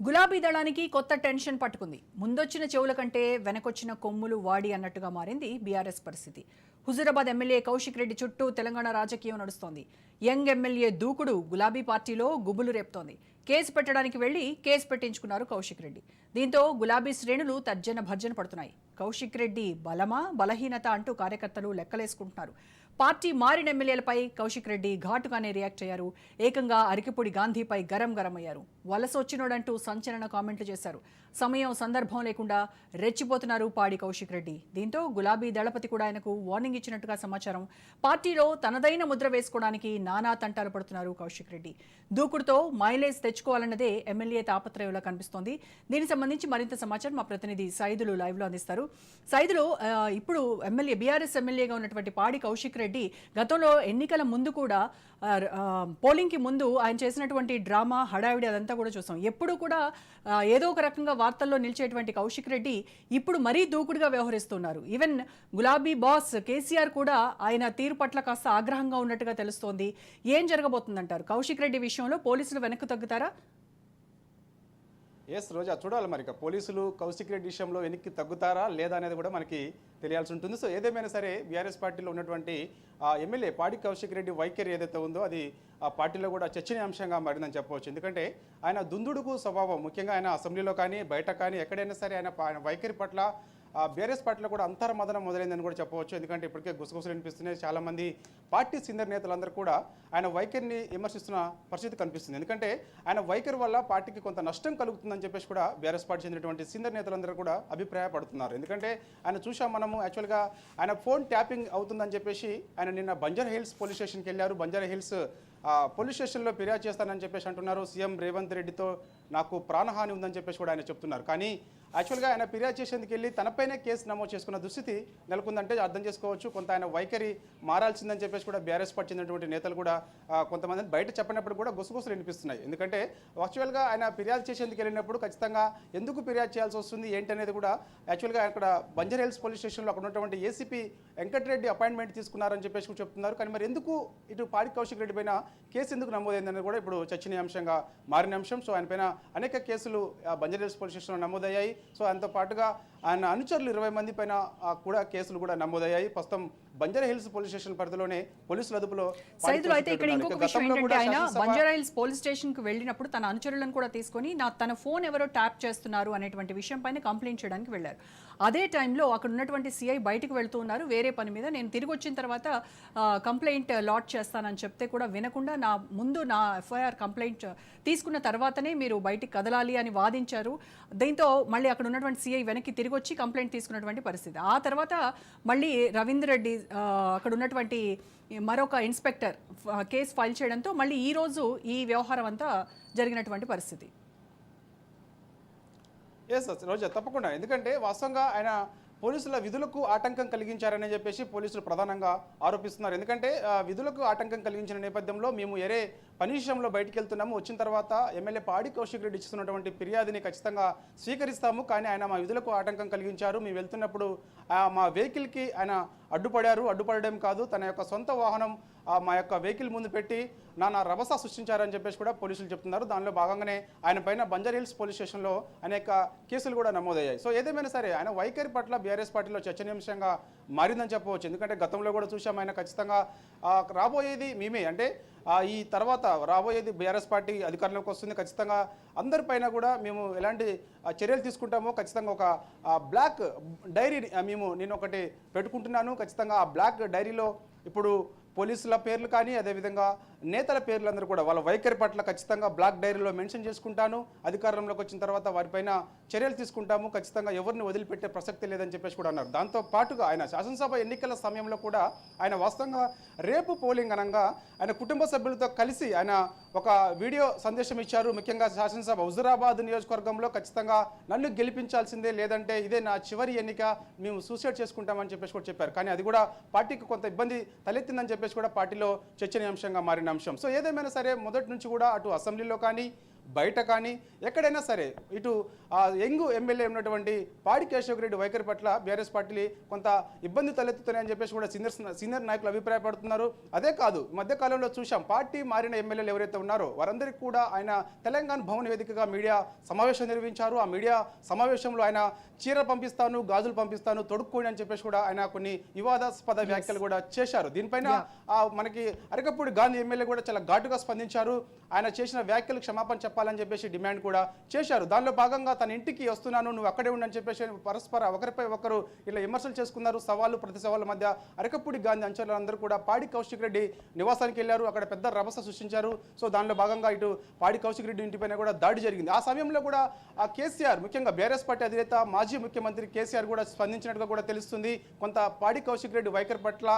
గులాబీ దళానికి కొత్త టెన్షన్ పట్టుకుంది. ముందొచ్చిన చెవుల కంటే వెనకొచ్చిన కొమ్ములు వాడి అన్నట్టుగా మారింది బీఆర్ఎస్ పరిస్థితి. హుజూరాబాద్ ఎమ్మెల్యే కౌశిక్ రెడ్డి చుట్టూ తెలంగాణ రాజకీయం నడుస్తోంది. యంగ్ ఎమ్మెల్యే దూకుడు గులాబీ పార్టీలో గుబులు రేపుతోంది. కేసు పెట్టడానికి వెళ్లి కేసు పెట్టించుకున్నారు కౌశిక్ రెడ్డి. దీంతో గులాబీ శ్రేణులు తర్జన భర్జన పడుతున్నాయి. కౌశిక్ రెడ్డి బలమా బలహీనత అంటూ కార్యకర్తలు లెక్కలేసుకుంటున్నారు. పార్టీ మారిన ఎమ్మెల్యేలపై కౌశిక్ రెడ్డి ఘాటుగానే రియాక్ట్ అయ్యారు. ఏకంగా అరికిపొడి గాంధీపై గరం అయ్యారు. వలస వచ్చినోడంటూ సంచలన కామెంట్లు చేశారు. సమయం సందర్భం లేకుండా రెచ్చిపోతున్నారు పాడి కౌశిక్ రెడ్డి. దీంతో గులాబీ దళపతి కూడా ఆయనకు వార్నింగ్ ఇచ్చినట్టుగా సమాచారం. పార్టీలో తనదైన ముద్ర వేసుకోవడానికి నానా తంటాలు పడుతున్నారు కౌశిక్ రెడ్డి. దూకుడుతో మైలేజ్ తెచ్చుకోవాలన్నదే ఎమ్మెల్యే తాపత్రయంలో కనిపిస్తోంది. దీనికి సంబంధించి మరింత సమాచారం మా ప్రతినిధి సైదులు లైవ్ లో అందిస్తారు. సైదులు, ఇప్పుడు బీఆర్ఎస్ ఎమ్మెల్యేగా ఉన్నటువంటి పాడి కౌశిక్ రెడ్డి గతంలో ఎన్నికల ముందు కూడా పోలింగ్ కి ముందు ఆయన చేసినటువంటి డ్రామా హడావిడి అదంతా కూడా చూసాం. ఎప్పుడు కూడా ఏదో ఒక రకంగా వార్తల్లో నిలిచేటువంటి కౌశిక్ రెడ్డి ఇప్పుడు మరీ దూకుడుగా వ్యవహరిస్తున్నారు. ఈవెన్ గులాబీ బాస్ కేసీఆర్ కూడా ఆయన తీరు పట్ల కాస్త ఆగ్రహంగా ఉన్నట్టుగా తెలుస్తోంది. ఏం జరగబోతుందంటారు? కౌశిక్ రెడ్డి విషయంలో పోలీసులు వెనక్కు తగ్గుతారా? ఎస్ రోజా, చూడాలి మరి పోలీసులు కౌశిక్ రెడ్డి విషయంలో వెనక్కి తగ్గుతారా లేదా అనేది కూడా మనకి తెలియాల్సి ఉంటుంది. సో ఏదేమైనా సరే బీఆర్ఎస్ పార్టీలో ఉన్నటువంటి ఎమ్మెల్యే పాడి కౌశిక్ రెడ్డి వైఖరి ఏదైతే ఉందో అది ఆ పార్టీలో కూడా చర్చనీయాంశంగా మారిందని చెప్పవచ్చు. ఎందుకంటే ఆయన దుందుడుకు స్వభావం, ముఖ్యంగా ఆయన అసెంబ్లీలో కానీ బయట కానీ ఎక్కడైనా సరే ఆయన వైఖరి పట్ల బీఆర్ఎస్ పార్టీలో కూడా అంతర్మదనం మొదలైందని కూడా చెప్పవచ్చు. ఎందుకంటే ఇప్పటికే గుసగుసలు వినిపిస్తున్నాయి. చాలామంది పార్టీ సీనియర్ నేతలందరూ కూడా ఆయన వైఖరిని విమర్శిస్తున్న పరిస్థితి కనిపిస్తుంది. ఎందుకంటే ఆయన వైఖరి వల్ల పార్టీకి కొంత నష్టం కలుగుతుందని చెప్పేసి కూడా బీఆర్ఎస్ పార్టీ చెందినటువంటి సీనియర్ నేతలందరూ కూడా అభిప్రాయపడుతున్నారు. ఎందుకంటే ఆయన చూసాం మనము, యాక్చువల్గా ఆయన ఫోన్ ట్యాపింగ్ అవుతుందని చెప్పేసి ఆయన నిన్న బంజారా హిల్స్ పోలీస్ స్టేషన్కి వెళ్ళారు. బంజారా హిల్స్ పోలీస్ స్టేషన్లో ఫిర్యాదు చేస్తానని చెప్పేసి అంటున్నారు. సీఎం రేవంత్ రెడ్డితో నాకు ప్రాణహాని ఉందని చెప్పేసి కూడా ఆయన చెప్తున్నారు. కానీ యాక్చువల్గా ఆయన ఫిర్యాదు చేసేందుకు వెళ్ళి తనపైనే కేసు నమోదు చేసుకున్న దుస్థితి నెలకొందంటే అర్థం చేసుకోవచ్చు. కొంత ఆయన వైఖరి మారాల్సిందని చెప్పేసి కూడా బీఆర్ఎస్ పార్టీ చెందినటువంటి నేతలు కూడా కొంతమంది బయట చెప్పినప్పుడు కూడా గుసగుసలు వినిపిస్తున్నాయి. ఎందుకంటే యాక్చువల్గా ఆయన ఫిర్యాదు చేసేందుకు వెళ్ళినప్పుడు ఖచ్చితంగా ఎందుకు ఫిర్యాదు చేయాల్సి వస్తుంది ఏంటి అనేది కూడా యాక్చువల్గా అక్కడ బంజారా హిల్స్ పోలీస్ స్టేషన్లో అక్కడ ఉన్నటువంటి ఏసీపీ వెంకటరెడ్డి అపాయింట్మెంట్ తీసుకున్నారని చెప్పేసి కూడా చెప్తున్నారు. కానీ మరి ఎందుకు ఇటు పాడి కౌశిక్ రెడ్డి పైన కేసు ఎందుకు నమోదైందనేది కూడా ఇప్పుడు చర్చనీయాంశంగా మారిన అంశం. సో ఆయన పైన అనేక కేసులు బంజారా హిల్స్ పోలీస్ స్టేషన్లో నమోదయ్యాయి. సో ఆయనతో పాటుగా ఆయన అనుచరులు 20 మంది పైన కూడా కేసులు కూడా నమోదయ్యాయి. ప్రస్తుతం బంజారా హిల్స్ పోలీస్ స్టేషన్ పరిధిలోనే పోలీసుల అదుపులో. అయితే ఇక్కడ ఇంకొక విషయం ఏంటంటే ఆయన బంజారా హిల్స్ పోలీస్ స్టేషన్ కు వెళ్ళినప్పుడు తన అనుచరులను కూడా తీసుకొని తన ఫోన్ ఎవరో ట్యాప్ చేస్తున్నారు అనేటువంటి విషయం పైన కంప్లైంట్ చేయడానికి వెళ్ళారు. అదే టైంలో అక్కడ ఉన్నటువంటి సిఐ బయటకు వెళ్తూ ఉన్నారు వేరే పని మీద. నేను తిరిగి వచ్చిన తర్వాత కంప్లైంట్ లాట్ చేస్తానని చెప్తే కూడా వినకుండా నా ఎఫ్ఐఆర్ కంప్లైంట్ తీసుకున్న తర్వాతనే మీరు బయటికి కదలాలి అని వాదించారు. దీంతో మళ్ళీ అక్కడ ఉన్నటువంటి సిఐ వెనక్కి తిరిగి వచ్చి కంప్లైంట్ తీసుకున్నటువంటి పరిస్థితి. ఆ తర్వాత మళ్ళీ రవీంద్ర రెడ్డి అక్కడ ఉన్నటువంటి మరొక ఇన్స్పెక్టర్ కేసు ఫైల్ చేయడంతో మళ్ళీ ఈరోజు ఈ వ్యవహారం అంతా జరిగినటువంటి పరిస్థితి. ఎస్ రోజా, తప్పకుండా. ఎందుకంటే వాస్తవంగా ఆయన పోలీసుల విధులకు ఆటంకం కలిగించారని చెప్పేసి పోలీసులు ప్రధానంగా ఆరోపిస్తున్నారు. ఎందుకంటే విధులకు ఆటంకం కలిగించిన నేపథ్యంలో మేము పని విషయంలో బయటికి వెళ్తున్నాము, వచ్చిన తర్వాత ఎమ్మెల్యే పాడి కౌశిక్ రెడ్డి ఇస్తున్నటువంటి ఫిర్యాదుని ఖచ్చితంగా స్వీకరిస్తాము, కానీ ఆయన మా విధులకు ఆటంకం కలిగించారు, మేము వెళ్తున్నప్పుడు మా వెహికల్కి ఆయన అడ్డుపడడం కాదు, తన యొక్క సొంత వాహనం మా యొక్క వెహికల్ ముందు పెట్టి నానా రభస సృష్టించారని చెప్పేసి కూడా పోలీసులు చెప్తున్నారు. దానిలో భాగంగానే ఆయన పైన బంజారా హిల్స్ పోలీస్ స్టేషన్లో అనేక కేసులు కూడా నమోదయ్యాయి. సో ఏదేమైనా సరే ఆయన వైఖరి పట్ల బీఆర్ఎస్ పార్టీలో చర్చనీయాంశంగా మారిందని చెప్పవచ్చు. ఎందుకంటే గతంలో కూడా చూసాం ఆయన ఖచ్చితంగా రాబోయేది మేమే, అంటే ఈ తర్వాత రాబోయేది బీఆర్ఎస్ పార్టీ అధికారంలోకి వస్తుంది, ఖచ్చితంగా అందరిపైన కూడా మేము ఎలాంటి చర్యలు తీసుకుంటామో ఖచ్చితంగా ఒక బ్లాక్ డైరీ నేను ఒకటి పెట్టుకుంటున్నాను. ఖచ్చితంగా ఆ బ్లాక్ డైరీలో ఇప్పుడు పోలీసుల పేర్లు కానీ అదేవిధంగా నేతల పేర్లందరూ కూడా వాళ్ళ వైఖరి పట్ల ఖచ్చితంగా బ్లాక్ డైరీలో మెన్షన్ చేసుకుంటాను, అధికారంలోకి వచ్చిన తర్వాత వారిపైన చర్యలు తీసుకుంటాము, ఖచ్చితంగా ఎవరిని వదిలిపెట్టే ప్రసక్తి లేదని చెప్పేసి కూడా అన్నారు. దాంతో పాటుగా ఆయన శాసనసభ ఎన్నికల సమయంలో కూడా ఆయన వాస్తవంగా రేపు పోలింగ్ అనగా ఆయన కుటుంబ సభ్యులతో కలిసి ఆయన ఒక వీడియో సందేశం ఇచ్చారు. ముఖ్యంగా శాసనసభ హుజూరాబాద్ నియోజకవర్గంలో ఖచ్చితంగా నన్ను గెలిపించాల్సిందే, లేదంటే ఇదే నా చివరి ఎన్నిక, మేము సూసైడ్ చేసుకుంటామని చెప్పేసి కూడా చెప్పారు. కానీ అది కూడా పార్టీకి కొంత ఇబ్బంది తలెత్తిందని చెప్పేసి కూడా పార్టీలో చర్చనీయాంశంగా మారిన అంశం. సో ఏదేమైనా సరే మొదటి నుంచి కూడా అటు అసెంబ్లీలో కానీ బయట కానీ ఎక్కడైనా సరే ఇటు యంగ్ ఎమ్మెల్యే ఉన్నటువంటి పాడి కేశవ్ రెడ్డి వైఖరి పట్ల బీఆర్ఎస్ పార్టీ కొంత ఇబ్బంది తలెత్తుతున్నాయని చెప్పేసి కూడా సీనియర్ నాయకులు అభిప్రాయపడుతున్నారు. అదే కాదు, మధ్య కాలంలో చూశాం పార్టీ మారిన ఎమ్మెల్యేలు ఎవరైతే ఉన్నారో వారందరికీ కూడా ఆయన తెలంగాణ భవన్ వేదికగా మీడియా సమావేశం నిర్వహించారు. ఆ మీడియా సమావేశంలో ఆయన చీర పంపిస్తాను, గాజులు పంపిస్తాను, తొడుక్కోండి అని చెప్పేసి కూడా ఆయన కొన్ని వివాదాస్పద వ్యాఖ్యలు కూడా చేశారు. దీనిపైన మనకి అరకపూడి గాంధీ ఎమ్మెల్యే కూడా చాలా ఘాటుగా స్పందించారు. ఆయన చేసిన వ్యాఖ్యలు క్షమాపణ చెప్పాలని చెప్పేసి డిమాండ్ కూడా చేశారు. దానిలో భాగంగా తన ఇంటికి వస్తున్నాను, నువ్వు అక్కడే ఉండని చెప్పేసి పరస్పర ఒకరిపై ఒకరు ఇలా విమర్శలు చేసుకున్నారు. సవాళ్ళు ప్రతి సవాళ్ళ మధ్య అరకపూడి గాంధీ అంచనాలందరూ కూడా పాడి కౌశిక్ రెడ్డి నివాసానికి వెళ్ళారు. అక్కడ పెద్ద రభస సృష్టించారు. సో దానిలో భాగంగా ఇటు పాడి కౌశిక్ రెడ్డి ఇంటిపైన కూడా దాడి జరిగింది. ఆ సమయంలో కూడా ఆ కేసీఆర్, ముఖ్యంగా బీఆర్ఎస్ పార్టీ అధినేత మాజీ ముఖ్యమంత్రి కేసీఆర్ కూడా స్పందించినట్టుగా కూడా తెలుస్తుంది. కొంత పాడి కౌశిక్ రెడ్డి వైఖరి పట్ల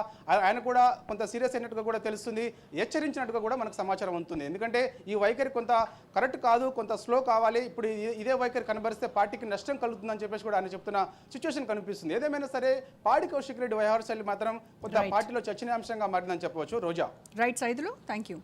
ఆయన కూడా కొంత సీరియస్ అయినట్టుగా కూడా తెలుస్తుంది, హెచ్చరించినట్టుగా కూడా మనకు సమాచారం ఉంటుంది. ఎందుకంటే ఈ వైఖరి కొంత కరెక్ట్ కాదు, కొంత స్లో కావాలి, ఇప్పుడు ఇదే వైఖరి కనబరిస్తే పార్టీకి నష్టం కలుగుతుందని చెప్పేసి కూడా ఆయన చెప్తున్న సిచ్యువేషన్ కనిపిస్తుంది. ఏదేమైనా సరే పాడి కౌశిక్ రెడ్డి వ్యవహార శైలి మాత్రం కొంత పార్టీలో చర్చనీయాంశంగా మారిందని చెప్పవచ్చు. Roja. Right Saidulu, thank you.